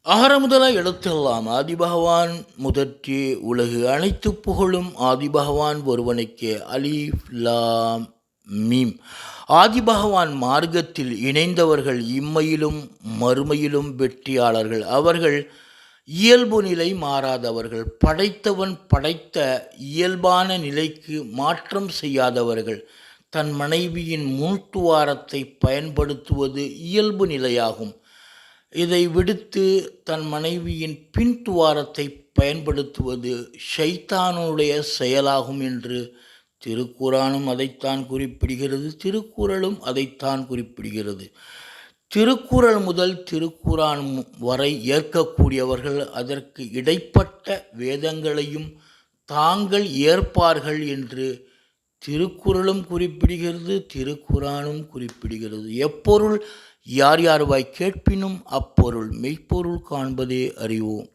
அகர முதல எழுத்தெல்லாம் ஆதிபகவான் முதற்றே உலகு அனைத்து புகழும் ஆதிபகவான் ஒருவனுக்கே. அலிஃப் லாம் மீம். ஆதிபகவான் மார்க்கத்தில் இணைந்தவர்கள் இம்மையிலும் மறுமையிலும் வெற்றியாளர்கள். அவர்கள் இயல்பு நிலை மாறாதவர்கள். படைத்தவன் படைத்த இயல்பான நிலைக்கு மாற்றம் செய்யாதவர்கள். தன் மனைவியின் முன்துவாரத்தை பயன்படுத்துவது இயல்பு நிலையாகும். இதை விடுத்து தன் மனைவியின் பின்துவாரத்தை பயன்படுத்துவது ஷைத்தானுடைய செயலாகும் என்று திருக்குரானும் அதைத்தான் குறிப்பிடுகிறது, திருக்குறளும் அதைத்தான் குறிப்பிடுகிறது. திருக்குறள் முதல் திருக்குரான் வரை ஏற்கக்கூடியவர்கள் அதற்கு இடைப்பட்ட வேதங்களையும் தாங்கள் ஏற்பார்கள் என்று திருக்குறளும் குறிப்பிடுகிறது, திருக்குரானும் குறிப்பிடுகிறது. எப்பொருள் யார் யார்வாய் கேட்பினும் அப்பொருள் மெய்ப்பொருள் காண்பதே அறிவோம்.